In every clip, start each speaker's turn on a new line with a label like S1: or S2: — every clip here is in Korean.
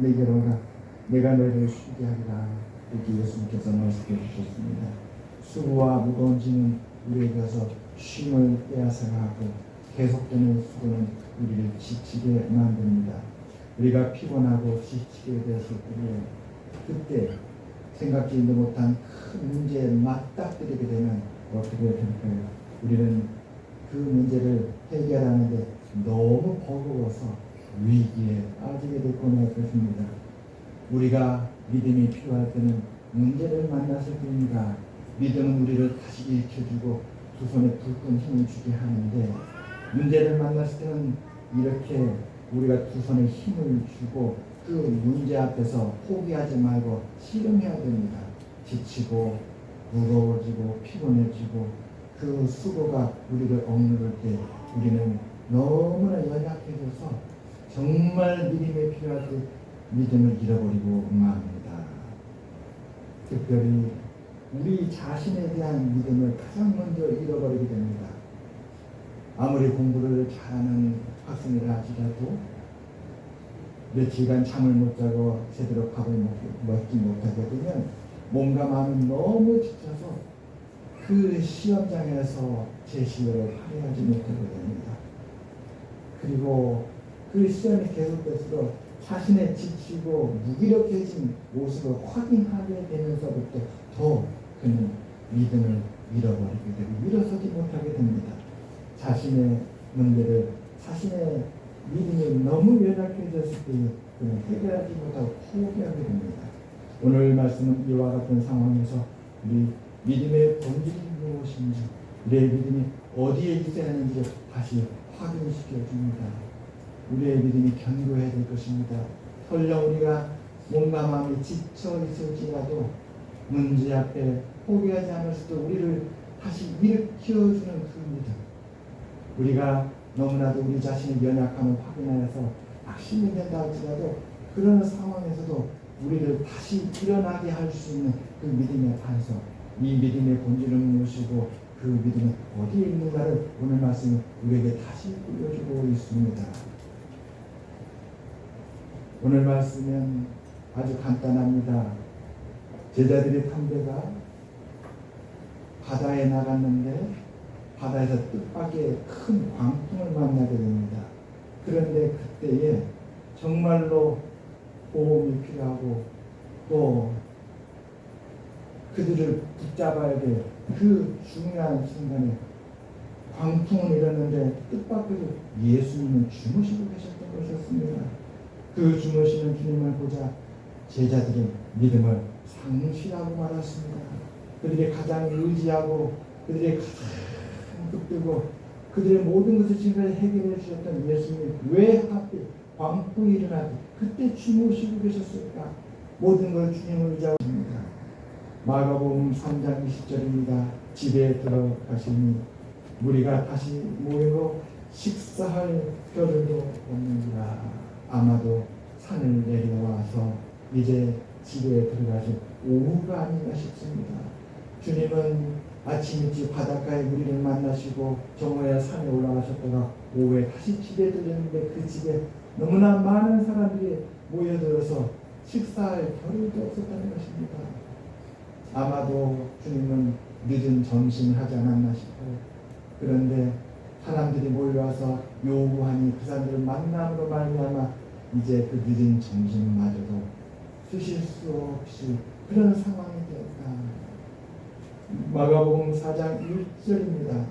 S1: 내게로 오라 내가 너희를 쉬게 하리라. 이렇게 예수님께서 말씀해 주셨습니다. 수고와 무거운 짐은 우리에게 와서 쉼을 빼앗아가 하고 계속되는 수고는 우리를 지치게 만듭니다. 우리가 피곤하고 지치게 되었을 때에 그때 생각지도 못한 큰 문제에 맞닥뜨리게 되면 어떻게 될까요? 우리는 그 문제를 해결하는데 너무 버거워서 위기에 빠지게 될 것입니다. 우리가 믿음이 필요할 때는 문제를 만났을 때입니다. 믿음은 우리를 다시 일으켜주고 두 손에 불끈 힘을 주게 하는데 문제를 만났을 때는 이렇게 우리가 두 손에 힘을 주고 그 문제 앞에서 포기하지 말고 씨름해야 됩니다. 지치고 무거워지고 피곤해지고 그 수고가 우리를 억누를 때 우리는 너무나 연약해져서 정말 믿음이 필요할 때 믿음을 잃어버리고 맙니다. 특별히 우리 자신에 대한 믿음을 가장 먼저 잃어버리게 됩니다. 아무리 공부를 잘하는 학생이라 할지라도 며칠간 잠을 못 자고 제대로 밥을 먹지 못하게 되면 몸과 마음이 너무 지쳐서 그 시험장에서 제 실력을 발휘하지 못하게 됩니다. 그리고 그 시험이 계속될수록 자신의 지치고 무기력해진 모습을 확인하게 되면서부터 더 그는 믿음을 잃어버리게 되고 일어서지 못하게 됩니다. 자신의 문제를 자신의 믿음이 너무 연약해졌을 때 그는 해결하지 못하고 포기하게 됩니다. 오늘 말씀은 이와 같은 상황에서 우리 믿음의 본질이 무엇인지 우리의 믿음이 어디에 있어야 하는지 다시 확인시켜 줍니다. 우리의 믿음이 견고해야 될 것입니다. 설령 우리가 몸과 마음이 지쳐 있을지라도 문제 앞에 포기하지 않을 수도 우리를 다시 일으켜주는 그 믿음. 우리가 너무나도 우리 자신의 연약함을 확인하여서 낙심이 된다 할지라도 그런 상황에서도 우리를 다시 일어나게 할 수 있는 그 믿음의 반석, 이 믿음의 본질은 무엇이고 그 믿음은 어디에 있는가를 오늘 말씀은 우리에게 다시 보여주고 있습니다. 오늘 말씀은 아주 간단합니다. 제자들의 탐배가 바다에 나갔는데 바다에서 뜻밖의 큰 광풍을 만나게 됩니다. 그런데 그때에 정말로 보험이 필요하고 또 그들을 붙잡아야 될 그 중요한 순간에 광풍은 일었는데 뜻밖에도 예수님은 주무시고 계셨던 것이었습니다. 그 주무시는 주님을 보자 제자들은 믿음을 상실하고 말았습니다. 그들이 가장 의지하고 그들이 가장 붙들고 그들의 모든 것을 지금까지 해결해 주셨던 예수님이 왜 하필 광풍이 일어날 때 그때 주무시고 계셨을까? 모든 걸 주님을 의지하고 있습니다. 마가복음 3장 20절입니다. 집에 들어가시니 무리가 다시 모이고 식사할 겨를도 없는지라. 아마도 산을 내려와서 이제 집에 들어가실 오후가 아닌가 싶습니다. 주님은 아침 일찍 바닷가에 우리를 만나시고 정오에 산에 올라가셨다가 오후에 다시 집에 들렸는데 그 집에 너무나 많은 사람들이 모여들어서 식사할 겨를도 없었다는 것입니다. 아마도 주님은 늦은 점심을 하지 않았나 싶어요. 그런데 사람들이 몰려와서 요구하니 그 사람들을 만남으로 말미암아 이제 그 늦은 점심마저도 드실 수 없이 그런 상황이 되었다. 마가복음 4장 1절입니다.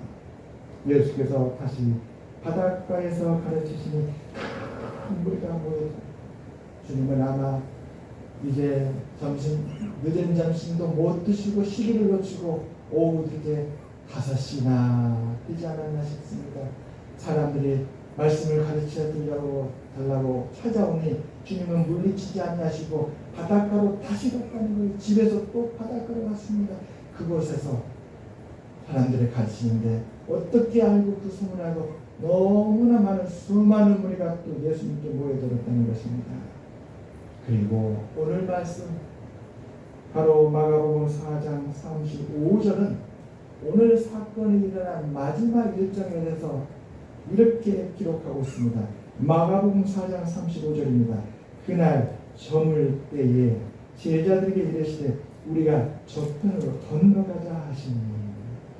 S1: 예수께서 다시 바닷가에서 가르치시니 큰 무리가 모여서 주님은 아마 이제 늦은 점심도 못 드시고 시기를 놓치고 오후 이제 5시나 되지 않았나 싶습니다. 사람들이 말씀을 가르쳐 달라고 찾아오니 주님은 물리치지 않으시고 바닷가로 다시 갔다는 거예요. 집에서 또 바닷가로 갔습니다. 그곳에서 사람들이 가르치는데 어떻게 알고 그 소문을 알고 너무나 많은 수많은 무리가 또 예수님께 모여들었다는 것입니다. 그리고 오늘 말씀 바로 마가복음 4장 35절은 오늘 사건이 일어난 마지막 일정에 대해서 이렇게 기록하고 있습니다. 마가복음 4장 35절입니다. 그날 저물 때에 제자들에게 이르시되 우리가 저편으로 건너가자 하시니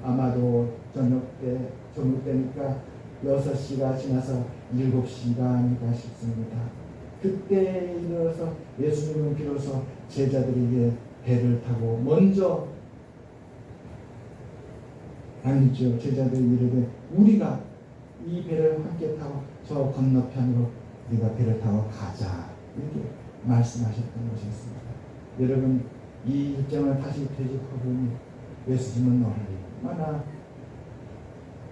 S1: 아마도 저물 때니까 6시가 지나서 7시가 아닌가 싶습니다. 그때 일어서 예수님은 비로소 제자들에게 배를 타고 먼저 아니죠. 제자들이 이르되 우리가 이 배를 함께 타고 저 건너편으로 우리가 배를 타고 가자 이렇게 말씀하셨던 것이었습니다. 여러분 이 일정을 다시 되짚어보니 예수님은 얼마나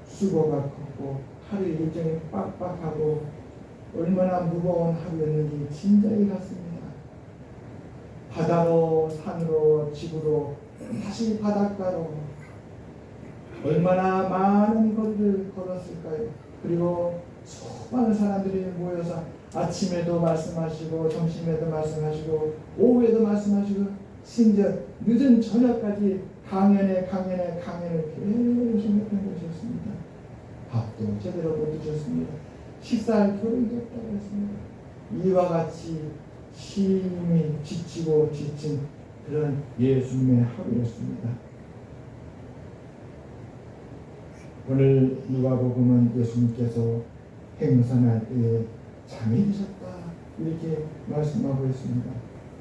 S1: 수고가 컸고 하루 일정이 빡빡하고 얼마나 무거운 하루였는지 진작에 갔습니다. 바다로 산으로 지구로 다시 바닷가로 얼마나 많은 거리를 걸었을까요? 그리고 수많은 사람들이 모여서 아침에도 말씀하시고 점심에도 말씀하시고 오후에도 말씀하시고 심지어 늦은 저녁까지 강연을 계속 했던 것이었습니다. 밥도 제대로 못 드셨습니다. 식사할 겨를도 없다고 했습니다. 이와 같이 심히 지치고 지친 그런 예수님의 하루였습니다. 오늘 누가복음은 예수님께서 행선할 때에 잠이 드셨다 이렇게 말씀하고 있습니다.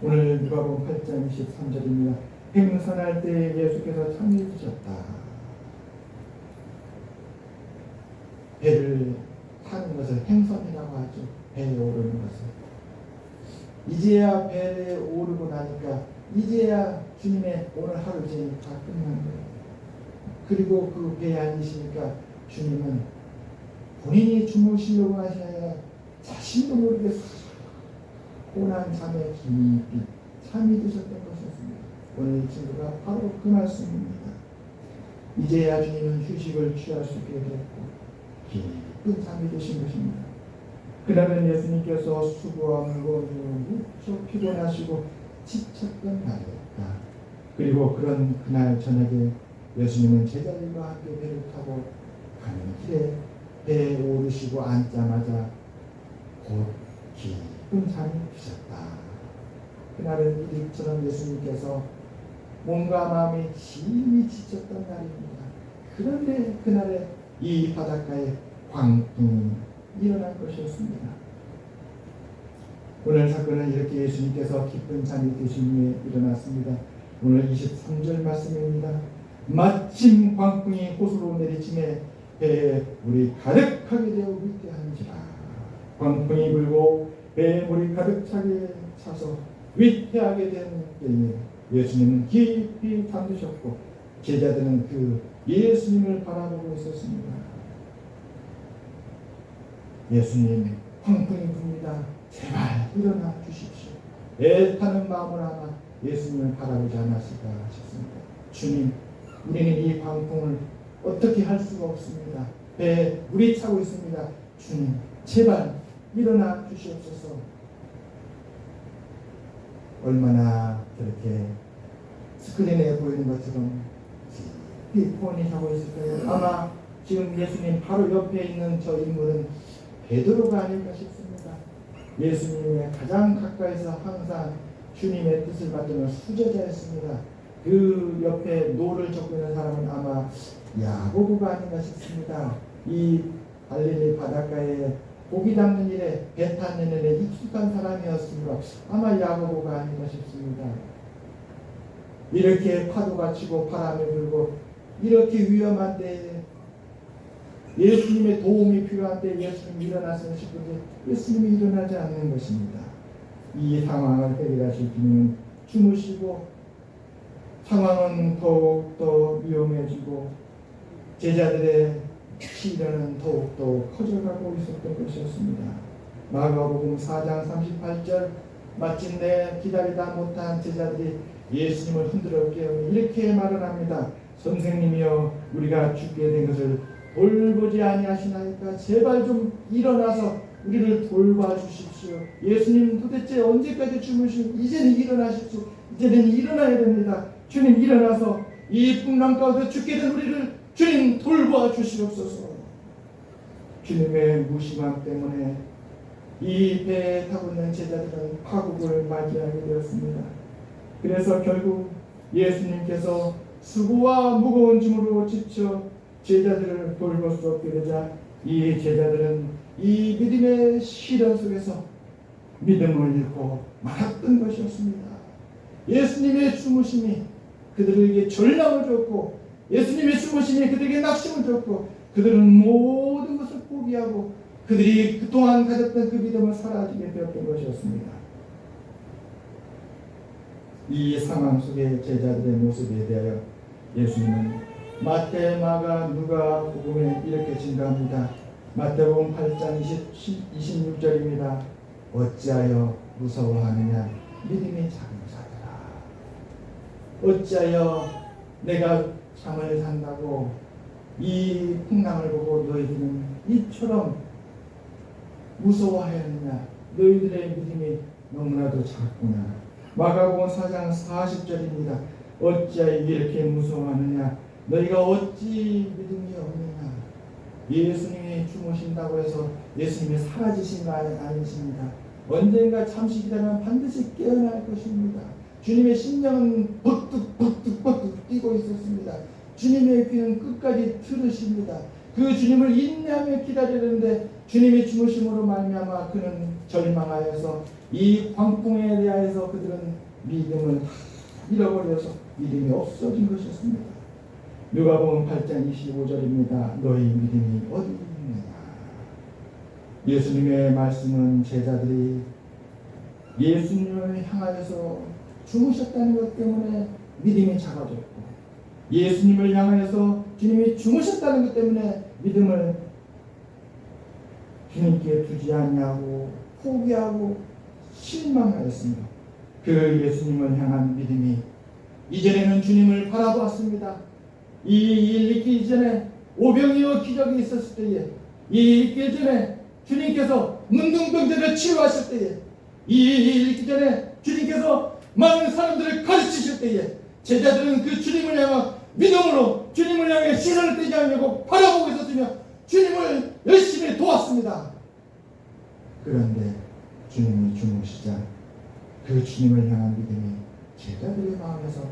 S1: 오늘 누가복음 8장 23절입니다. 행선할 때에 예수께서 잠이 드셨다. 배를 타는 것을 행선이라고 하죠. 배에 오르는 것을. 이제야 배에 오르고 나니까 이제야 주님의 오늘 하루 제일 다 끝난 거예요. 그리고 그 배에 앉으시니까 주님은 본인이 주무시려고 하셔야 자신도 모르게 고난 잠에 깊이 잠이 드셨던 것이었습니다. 오늘 이 친구가 바로 그 말씀입니다. 이제야 주님은 휴식을 취할 수 있게 되었고 깊은 잠이 드신 것입니다. 그날은 예수님께서 수고하고 무척 피곤하시고 지쳤던 날이었다. 그리고 그날 저녁에 예수님은 제자들과 함께 배를 타고 가는 길에 배에 오르시고 앉자마자 곧 깊은 잠이 드셨다. 그날은 일처럼 예수님께서 몸과 마음이 심히 지쳤던 날입니다. 그런데 그날에 이 바닷가에 광풍이 일어난 것이었습니다. 오늘 사건은 이렇게 예수님께서 깊은 잠이 드신 후에 일어났습니다. 오늘 23절 말씀입니다. 마침 광풍이 호수로 내리침에 배에 물이 가득하게 되어 위태한지라. 광풍이 불고 배에 물이 가득 차게 차서 위태하게 된 때에 예수님은 깊이 잠드셨고 제자들은 그 예수님을 바라보고 있었습니다. 예수님, 광풍이 붑니다. 제발 일어나 주십시오. 애타는 마음으로 아마 예수님을 바라보지 않았을까 싶습니다. 주님, 우리는 이 광풍을 어떻게 할 수가 없습니다. 배에 물이 차고 있습니다. 주님, 제발 일어나 주시옵소서. 얼마나 그렇게 스크린에 보이는 것처럼 깊이 포인하고 있을까요? 아마 지금 예수님 바로 옆에 있는 저 인물은 베드로가 아닐까 싶습니다. 예수님의 가장 가까이서 항상 주님의 뜻을 받드는 수제자였습니다. 그 옆에 노를 젓고 있는 사람은 아마 야고보가 아닌가 싶습니다. 이 갈릴리 바닷가에 고기 잡는 일에 배 타는 일에 익숙한 사람이었으므로 아마 야고보가 아닌가 싶습니다. 이렇게 파도가 치고 바람이 불고 이렇게 위험한 때에 예수님의 도움이 필요한 때 예수님이 일어났으면 싶은데 예수님이 일어나지 않는 것입니다. 이 상황을 해결하실 분은 주무시고 상황은 더욱더 위험해지고 제자들의 시련은 더욱더 커져가고 있었던 것이었습니다. 마가복음 4장 38절 마침내 기다리다 못한 제자들이 예수님을 흔들어 깨우니 이렇게 말을 합니다. 선생님이여 우리가 죽게 된 것을 돌보지 아니하시나이까 제발 좀 일어나서 우리를 돌봐 주십시오. 예수님 도대체 언제까지 주무시고 이제는 일어나십시오. 이제는 일어나야 됩니다. 주님 일어나서 이 풍랑 가운데 죽게 된 우리를 주님 돌봐 주시옵소서. 주님의 무심함 때문에 이 배에 타고 있는 제자들은 파국을 맞이하게 되었습니다. 그래서 결국 예수님께서 수고와 무거운 짐으로 지쳐 제자들을 돌볼 수 없게 되자 이 제자들은 이 믿음의 시련 속에서 믿음을 잃고 말았던 것이었습니다. 예수님의 주무심이 그들에게 절망을 줬고, 예수님의 주무심이 그들에게 낙심을 줬고, 그들은 모든 것을 포기하고 그들이 그동안 가졌던 그 믿음을 사라지게 되었던 것이었습니다. 이 상황 속의 제자들의 모습에 대하여 예수님은 마태, 마가, 누가 복음에 이렇게 증가합니다. 마태복음 8장 26절입니다. 어찌하여 무서워하느냐 믿음이 작은 자들아. 어찌하여 내가 잠을 잔다고 이 풍랑을 보고 너희들은 이처럼 무서워하였느냐. 너희들의 믿음이 너무나도 작구나. 마가복음 4장 40절입니다. 어찌하여 이렇게 무서워하느냐. 너희가 어찌 믿음이 없느냐. 예수님이 주무신다고 해서 예수님이 사라지신 거 아니십니다. 언젠가 잠시 기다리면 반드시 깨어날 것입니다. 주님의 심령은 버뜩 뛰고 있었습니다. 주님의 귀는 끝까지 들으십니다. 그 주님을 인내하며 기다리는데 주님이 주무심으로 말미암아 그는 절망하여서 이 광풍에 대하여서 그들은 믿음을 잃어버려서 믿음이 없어진 것이었습니다. 누가복음 8장 25절입니다. 너희 믿음이 어디 있느냐. 예수님의 말씀은 제자들이 예수님을 향하여서 주무셨다는 것 때문에 믿음이 작아졌고, 예수님을 향하여서 주님이 주무셨다는 것 때문에 믿음을 주님께 두지 않냐고 포기하고 실망하였습니다. 그 예수님을 향한 믿음이 이전에는 주님을 바라보았습니다. 이 일 있기 이전에 오병이어 기적이 있었을 때에, 이 있기 전에 주님께서 문둥병자를 치유하실 때에, 이 일 있기 전에 주님께서 많은 사람들을 가르치실 때에 제자들은 그 주님을 향한 믿음으로 주님을 향해 시선을 떼지 않으려고 바라보고 있었으며 주님을 열심히 도왔습니다. 그런데 주님이 주무시자 그 주님을 향한 믿음이 제자들의 마음에서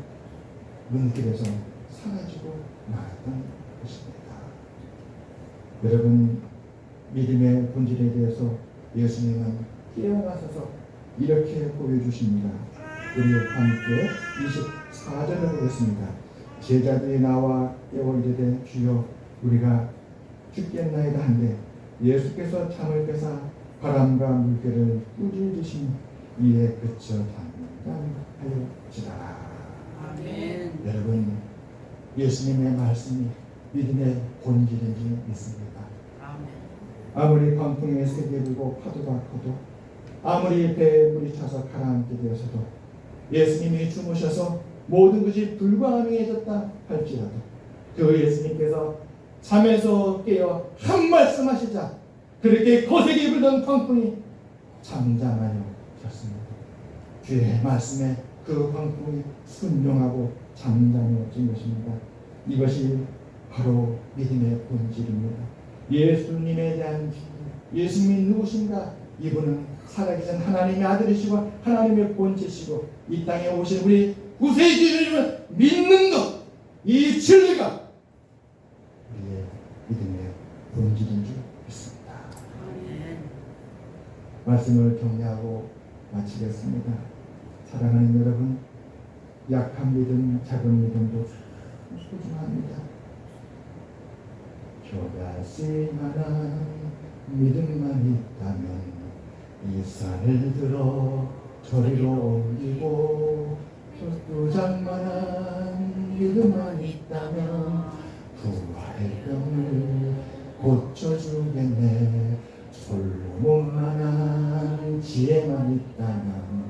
S1: 눈길에서 사라지고 말았던 것입니다. 여러분, 믿음의 본질에 대해서 예수님은 깨어나셔서 이렇게 보여주십니다. 우리 함께 24절을 보겠습니다. 제자들이 나와 깨워 이르되 주여 우리가 죽겠나이다 한데 예수께서 잠을 깨사 바람과 물결을 꾸짖으시니 이에 그쳐 잠잠하여지더라.
S2: 아멘.
S1: 여러분, 예수님의 말씀이 믿음의 본질인지 믿습니다.
S2: 아멘.
S1: 아무리 광풍에 세게 불고 파도가 커도, 아무리 배에 물이 차서 가라앉게 되어서도, 예수님이 주무셔서 모든 것이 불가능해졌다 할지라도 그 예수님께서 잠에서 깨어 한 말씀 하시자 그렇게 거세게 불던 광풍이 잠잠하여 졌습니다. 주의 말씀에 그 광풍이 순종하고 잠잠해진 것입니다. 이것이 바로 믿음의 본질입니다. 예수님에 대한 예수님이 누구신가? 이분은 살아계신 하나님의 아들이시고 하나님의 본체시고 이 땅에 오신 우리 구세주님을 믿는 것, 이 진리가 우리의 믿음의 본질인 줄 믿습니다.
S2: 아멘.
S1: 말씀을 정리하고 마치겠습니다. 사랑하는 여러분, 약한 믿음, 작은 믿음도 참 소중합니다. 겨가쓸만한 믿음만 있다면 이 산을 들어 저리로 옮기고, 돛두장만한 믿음만 있다면 부활의 병을 고쳐주겠네. 솔로몬만한 지혜만 있다면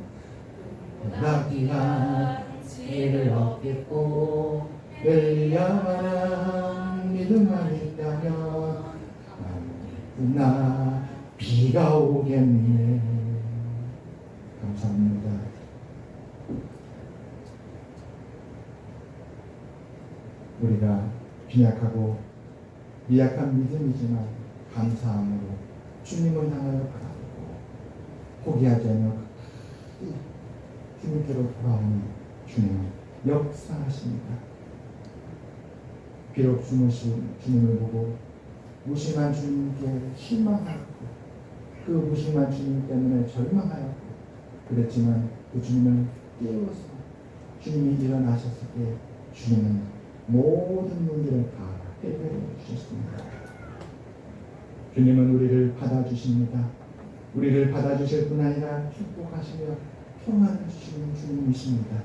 S1: 나귀한 지혜를 얻겠고, 엘리야만한 믿음만 있다면 나 비가 오겠네. 감사합니다. 우리가 빈약하고 미약한 믿음이지만 감사함으로 주님을 향하여 바라보고 포기하지 않고 주님께로 돌아오는 주님은 역사하십니다. 비록 주무신 주님을 보고 무심한 주님께 실망하였고 그 무심한 주님 때문에 절망하였고 그랬지만 그 주님을 깨워서 주님이 일어나셨을 때 주님은 모든 문제를 다 해결해 주셨습니다. 주님은 우리를 받아주십니다. 우리를 받아주실 뿐 아니라 축복하시며 평안을 주시는 주님이십니다.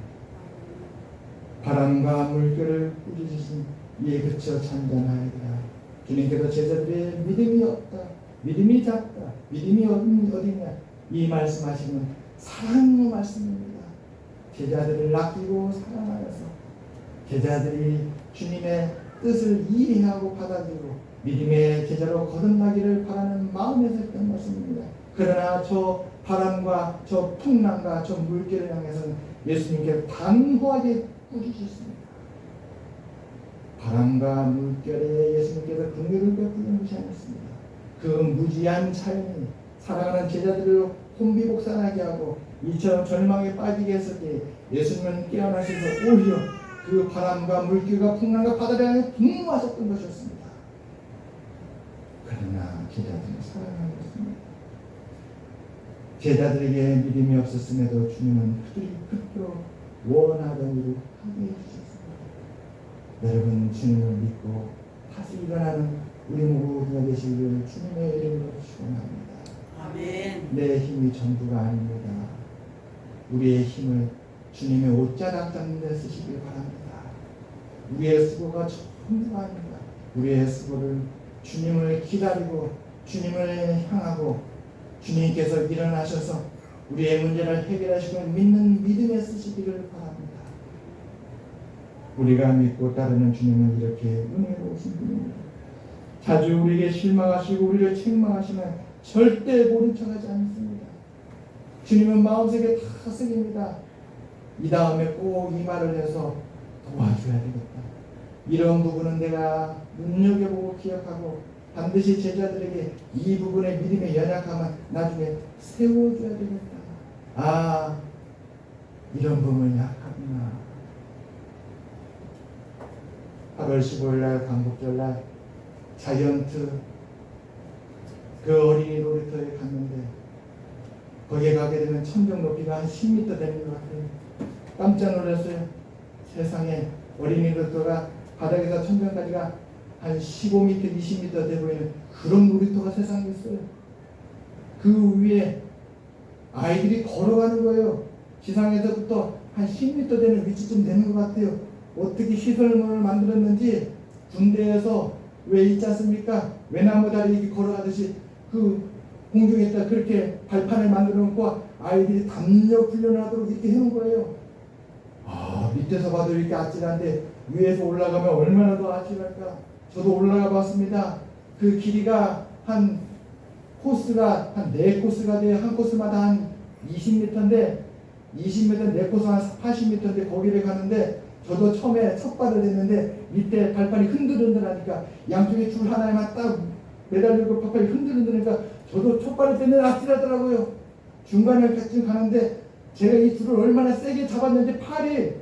S1: 바람과 물결을 꾸짖으신 이에 그쳐 잔잔하여라. 주님께서 제자들의 믿음이 없다, 믿음이 작다, 믿음이 어디냐 이 말씀하시는 사랑의 말씀입니다. 제자들을 아끼고 사랑하여서 제자들이 주님의 뜻을 이해하고 받아들이고 믿음의 제자로 거듭나기를 바라는 마음에서 했던 말씀입니다. 그러나 저 바람과 저 풍랑과 저 물결을 향해서는 예수님께서 단호하게 꾸짖으셨습니다. 바람과 물결에 예수님께서 긍휼을 베푸는 것이 아니었습니다. 그 무지한 자연이 사랑하는 제자들을 혼비복산하게 하고 이처럼 절망에 빠지게 했을 때 예수님은 깨어나셔서 오히려 그 바람과 물결과 풍랑과 바다를 향해 분노하셨던 것이었습니다. 그러나 제자들은 사랑하였습니다. 제자들에게 믿음이 없었음에도 주님은 그들이 그토록 원하던 일을 하게 해주셨습니다. 여러분 주님을 믿고 다시 일어나는 우리 모두가 되시기를 주님의 이름으로 축원합니다.
S2: 아멘.
S1: 내 힘이 전부가 아닙니다. 우리의 힘을 주님의 옷자락 잡는 데 쓰시길 바랍니다. 우리의 수고가 전부가 아닙니다. 우리의 수고를 주님을 기다리고 주님을 향하고 주님께서 일어나셔서 우리의 문제를 해결하시고 믿는 믿음에 쓰시기를 바랍니다. 우리가 믿고 따르는 주님은 이렇게 은혜로우신 분입니다. 자주 우리에게 실망하시고 우리를 책망하시면 절대 모른 척하지 않습니다. 주님은 마음속에 다 쓰깁니다. 이 다음에 꼭 이 말을 해서 도와줘야 되겠다. 이런 부분은 내가 눈여겨보고 기억하고 반드시 제자들에게 이 부분의 믿음의 연약함은 나중에 세워줘야 되겠다. 아, 이런 부분이 약하구나. 8월 15일날 광복절날 자이언트 그 어린이 놀이터에 갔는데 거기에 가게 되면 천정 높이가 한 10m 되는 것 같아요. 깜짝 놀랐어요. 세상에 어린이 놀이터가 바닥에서 천정까지가 한 15m, 20m 돼 보이는 그런 놀이터가 세상에 있어요. 그 위에 아이들이 걸어가는 거예요. 지상에서부터 한 10m 되는 위치쯤 되는 것 같아요. 어떻게 시설물을 만들었는지 군대에서 왜 있지 않습니까? 외나무 다리 이렇게 걸어가듯이 그 공중에다 그렇게 발판을 만들어 놓고 아이들이 담력 훈련을 하도록 이렇게 해놓은 거예요. 아, 밑에서 봐도 이렇게 아찔한데 위에서 올라가면 얼마나 더 아찔할까? 저도 올라가 봤습니다. 그 길이가 한 코스가 한 4코스가 돼요. 한 코스마다 한 20m인데 20m 4코스 한 80m인데 거기를 가는데 저도 처음에 첫 발을 냈는데 밑에 발판이 흔들흔들하니까 양쪽에 줄 하나에만 딱 매달리고 발판이 흔들흔들하니까 저도 첫 발을 뺐는데 아찔하더라고요. 중간에 같이 가는데 제가 이 줄을 얼마나 세게 잡았는지 팔이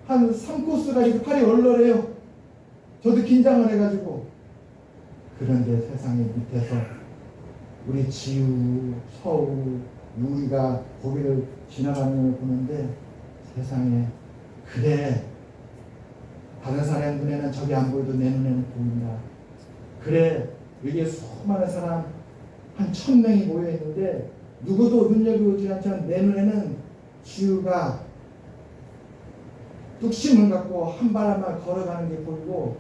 S1: 한 3코스가 이렇게 팔이 얼얼해요. 저도 긴장을 해가지고. 그런데 세상에 밑에서 우리 지우, 서우, 우리가 거기를 지나가는 걸 보는데 세상에 그래 다른 사람 눈에는 저기 안 보여도 내 눈에는 보인다. 그래 여기에 수많은 사람 한 1000명이 모여있는데 누구도 눈여겨보지 않지만 내 눈에는 지우가 뚝심을 갖고 한 발 한 발 걸어가는 게 보이고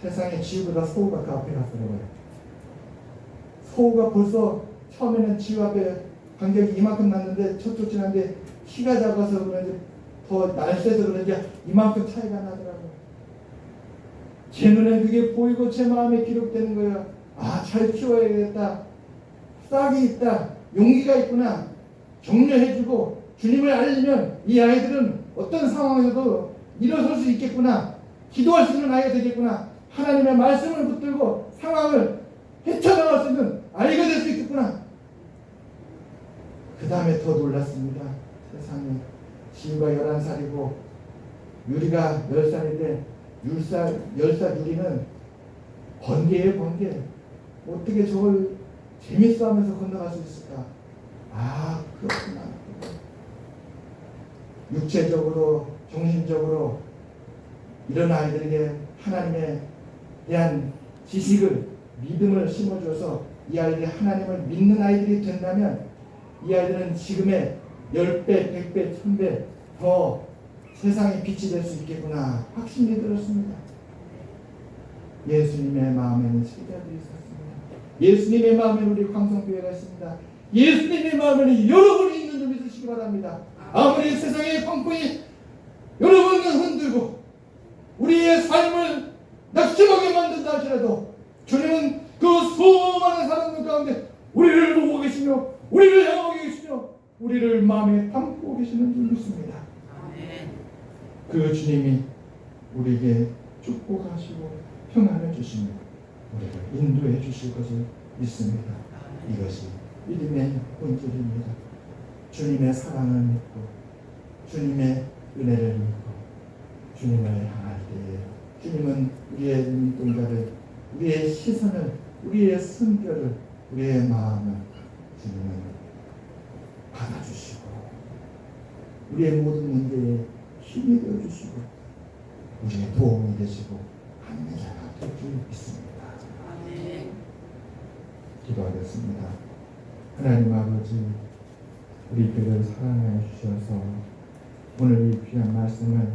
S1: 세상에 지우보다 소우가 그 앞에 갔더라고요. 소우가 벌써 처음에는 지우 앞에 간격이 이만큼 났는데 저쪽 지났는데 키가 작아서 그런지 더 날쌔서 그런지 이만큼 차이가 나더라고요. 제 눈엔 그게 보이고 제 마음에 기록되는 거예요. 아, 잘 키워야겠다. 싹이 있다. 용기가 있구나. 격려해주고 주님을 알리면 이 아이들은 어떤 상황에서도 일어설 수 있겠구나. 기도할 수 있는 아이가 되겠구나. 하나님의 말씀을 붙들고 상황을 헤쳐나갈 수 있는 아이가 될 수 있겠구나. 다음에 더 놀랐습니다. 세상에 지우가 11살이고 유리가 10살인데 10살 유리는 번개예요, 번개. 어떻게 저걸 재밌어 하면서 건너갈 수 있을까? 아, 그렇구나. 육체적으로, 정신적으로 이런 아이들에게 하나님에 대한 지식을, 믿음을 심어줘서 이 아이들이 하나님을 믿는 아이들이 된다면 이 아이들은 지금의 10배, 100배, 1000배 더 세상의 빛이 될 수 있겠구나 확신이 들었습니다. 예수님의 마음에는 제자들이 있었습니다. 예수님의 마음에는 우리 광성교회가 있습니다. 예수님의 마음에는 여러분이 있는 줄 믿으시기 바랍니다. 아무리 세상의 광풍이 여러분을 흔들고 우리의 삶을 낙심하게 만든다 할지라도 주님은 그 수많은 사람들 가운데 우리를 보고 계시며 우리를 향하고 계시며 우리를 마음에 담고 계시는 줄 믿습니다.
S2: 아멘.
S1: 그 주님이 우리에게 축복하시고 평안을 주시며 우리를 인도해 주실 것을 믿습니다. 이것이 믿음의 본질입니다. 주님의 사랑을 믿고 주님의 은혜를 믿고 주님을 향할 때에 주님은 우리의 눈동자를, 우리의 시선을, 우리의 숨결을, 우리의 마음을 주님은 받아주시고 우리의 모든 문제에 힘이 되어주시고 우리의 도움이 되시고 하나님의 자가 될 줄 믿습니다.
S2: 아멘.
S1: 기도하겠습니다. 하나님 아버지, 우리들을 사랑하여 주셔서 오늘 이 귀한 말씀을